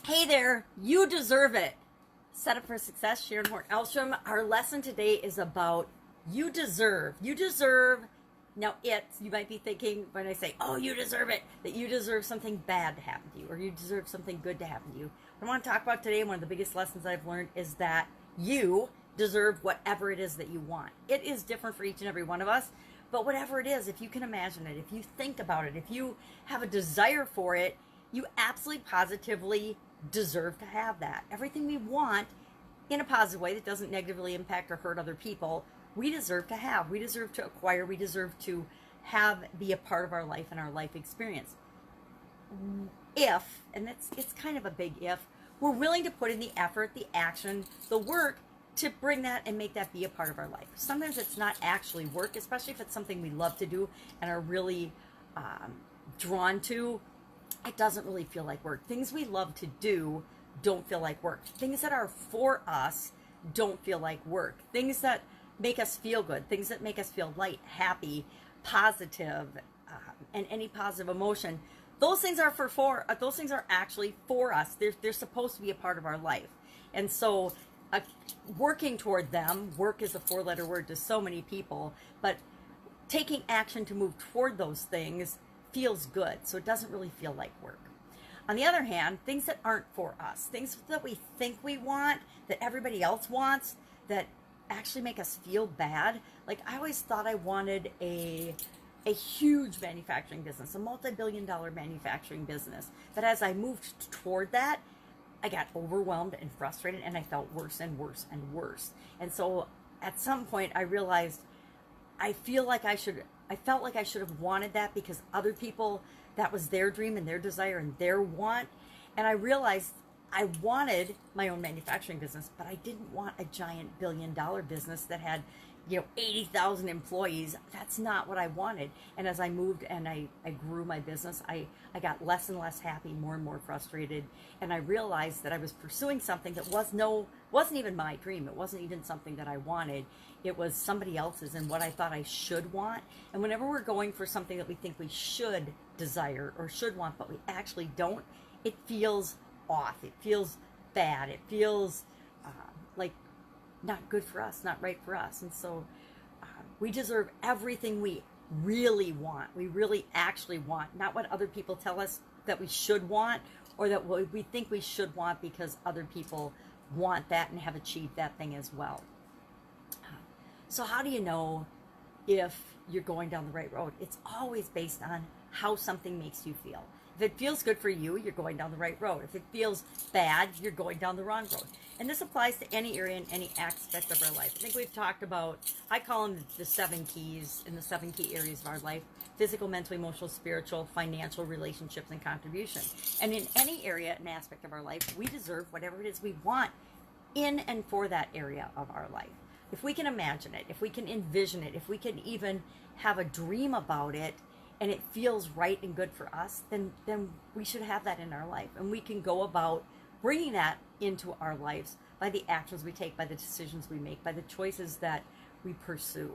Hey there, you deserve it. Set up for success, Sharon Horne-Ellstrom. Our lesson today is about you deserve. You deserve, now you might be thinking when I say, oh, you deserve it, that you deserve something bad to happen to you, or you deserve something good to happen to you. What I want to talk about today, one of the biggest lessons I've learned is that you deserve whatever it is that you want. It is different for each and every one of us, but whatever it is, if you can imagine it, if you think about it, if you have a desire for it, you absolutely positively deserve to have that. Everything we want in a positive way that doesn't negatively impact or hurt other people, we deserve to have. We deserve to acquire. We deserve to have be a part of our life and our life experience. If, and it's kind of a big if, we're willing to put in the effort, the action, the work to bring that and make that be a part of our life. Sometimes it's not actually work, especially if it's something we love to do and are really drawn to. It doesn't really feel like work. Things we love to do don't feel like work. Things that are for us don't feel like work. Things that make us feel good, things that make us feel light, happy, positive, and any positive emotion. Those things are those things are actually for us. They're supposed to be a part of our life. And so working toward them, work is a 4-letter word to so many people, but taking action to move toward those things feels good, so it doesn't really feel like work. On the other hand, things that aren't for us, things that we think we want, that everybody else wants, that actually make us feel bad. Like, I always thought I wanted a huge manufacturing business, a multi-billion-dollar manufacturing business. But as I moved toward that, I got overwhelmed and frustrated, and I felt worse and worse and worse. And so at some point I realized I felt like I should have wanted that because other people, that was their dream and their desire and their want. And I realized I wanted my own manufacturing business, but I didn't want a giant billion-dollar business that had, 80,000 employees. That's not what I wanted. And as I moved and I grew my business, I got less and less happy, more and more frustrated. And I realized that I was pursuing something that wasn't even my dream. It wasn't even something that I wanted. It was somebody else's and what I thought I should want. And whenever we're going for something that we think we should desire or should want, but we actually don't, it feels off. It feels bad. It feels like not good for us, not right for us. And so we deserve everything we really want. We really actually want, not what other people tell us that we should want or that we think we should want because other people want that and have achieved that thing as well. So how do you know if you're going down the right road? It's always based on how something makes you feel. If it feels good for you, you're going down the right road. If it feels bad, you're going down the wrong road. And this applies to any area and any aspect of our life. I think we've talked about, I call them the 7 keys in the 7 key areas of our life: physical, mental, emotional, spiritual, financial, relationships, and contribution. And in any area and aspect of our life, we deserve whatever it is we want in and for that area of our life. If we can imagine it, if we can envision it, if we can even have a dream about it, and it feels right and good for us, then we should have that in our life. And we can go about bringing that into our lives by the actions we take, by the decisions we make, by the choices that we pursue.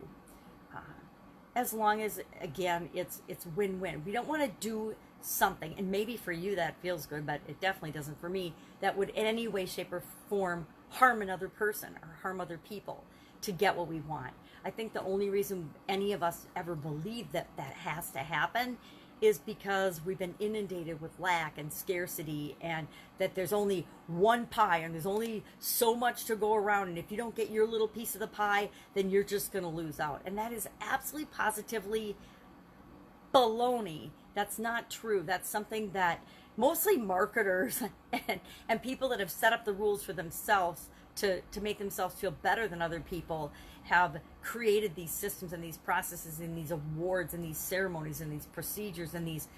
As long as, again, it's win-win. We don't want to do something, and maybe for you that feels good, but it definitely doesn't for me, that would in any way, shape, or form harm another person or harm other people to get what we want. I think the only reason any of us ever believe that that has to happen is because we've been inundated with lack and scarcity, and that there's only one pie and there's only so much to go around, and if you don't get your little piece of the pie, then you're just going to lose out. And that is absolutely positively baloney. That's not true. That's something that mostly marketers and people that have set up the rules for themselves to make themselves feel better than other people have created these systems and these processes and these awards and these ceremonies and these procedures and these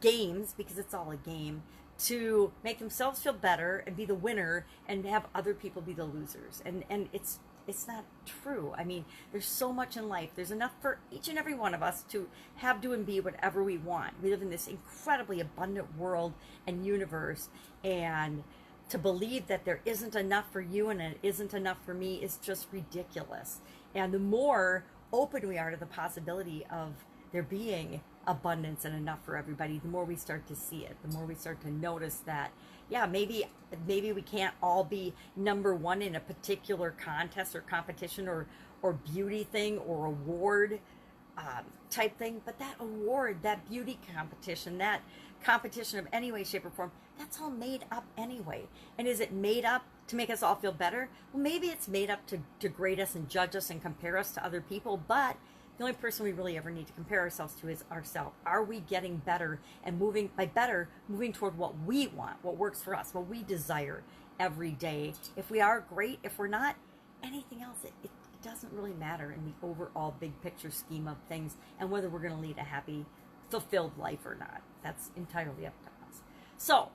games, because it's all a game, to make themselves feel better and be the winner and have other people be the losers. And it's not true. I mean, there's so much in life. There's enough for each and every one of us to have, do, and be whatever we want. We live in this incredibly abundant world and universe, and to believe that there isn't enough for you and it isn't enough for me is just ridiculous. And the more open we are to the possibility of there being abundance and enough for everybody, the more we start to see it, the more we start to notice that, yeah, maybe we can't all be number one in a particular contest or competition or beauty thing or award type thing, but that award, that beauty competition, that competition of any way, shape, or form, that's all made up anyway. And is it made up to make us all feel better? Well, maybe it's made up to grade us and judge us and compare us to other people, but the only person we really ever need to compare ourselves to is ourselves. Are we getting better and moving toward what we want, what works for us, what we desire every day? If we are, great. If we're not, anything else, it doesn't really matter in the overall big picture scheme of things and whether we're going to lead a happy, fulfilled life or not. That's entirely up to us. So,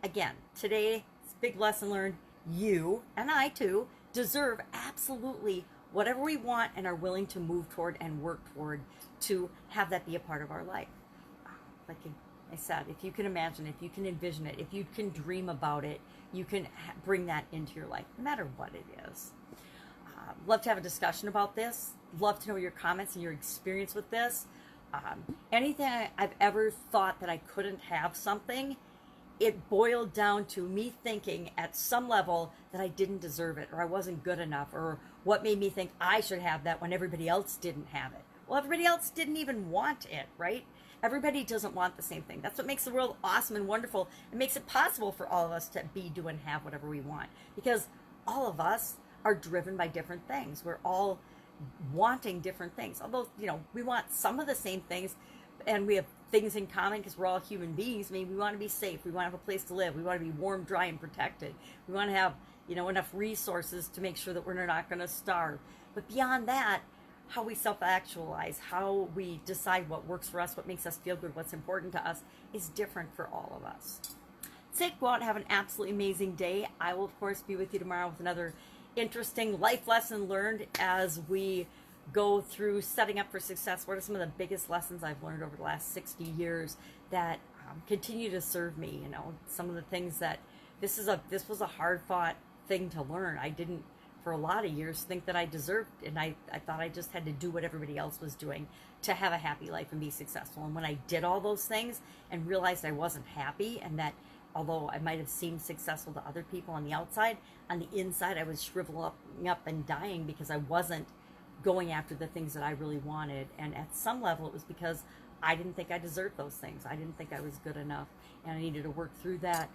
again, today, it's a big lesson learned. You, and I too, deserve absolutely whatever we want and are willing to move toward and work toward to have that be a part of our life. Like I said, if you can imagine, if you can envision it, if you can dream about it, you can bring that into your life, no matter what it is. Love to have a discussion about this. Love to know your comments and your experience with this. Anything I've ever thought that I couldn't have something, it boiled down to me thinking at some level that I didn't deserve it, or I wasn't good enough, or what made me think I should have that when everybody else didn't have it. Well, everybody else didn't even want it, right? Everybody doesn't want the same thing. That's what makes the world awesome and wonderful. It makes it possible for all of us to be, do, and have whatever we want, because all of us are driven by different things. We're all wanting different things. Although, we want some of the same things, and we have things in common because we're all human beings. I mean, we want to be safe. We want to have a place to live. We want to be warm, dry, and protected. We want to have, enough resources to make sure that we're not going to starve. But beyond that, how we self-actualize, how we decide what works for us, what makes us feel good, what's important to us, is different for all of us. That's it. Go out and have an absolutely amazing day. I will, of course, be with you tomorrow with another interesting life lesson learned as we go through setting up for success. What are some of the biggest lessons I've learned over the last 60 years that continue to serve me? Some of the things that this was a hard fought thing to learn. I didn't, for a lot of years, think that I deserved, and I thought I just had to do what everybody else was doing to have a happy life and be successful. And when I did all those things and realized I wasn't happy, and that although I might have seemed successful to other people on the outside, on the inside I was shriveling up and dying because I wasn't going after the things that I really wanted. And at some level it was because I didn't think I deserved those things. I didn't think I was good enough, and I needed to work through that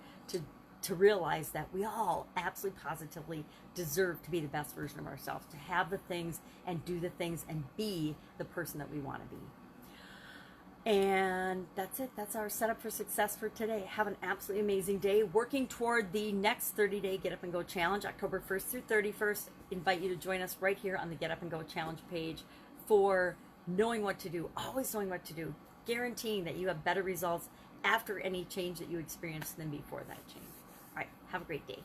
to realize that we all absolutely positively deserve to be the best version of ourselves, to have the things and do the things and be the person that we want to be. And that's it. That's our setup for success for today. Have an absolutely amazing day. Working toward the next 30-day Get Up and Go Challenge, October 1st through 31st. Invite you to join us right here on the Get Up and Go Challenge page for knowing what to do, always knowing what to do, guaranteeing that you have better results after any change that you experience than before that change. All right. Have a great day.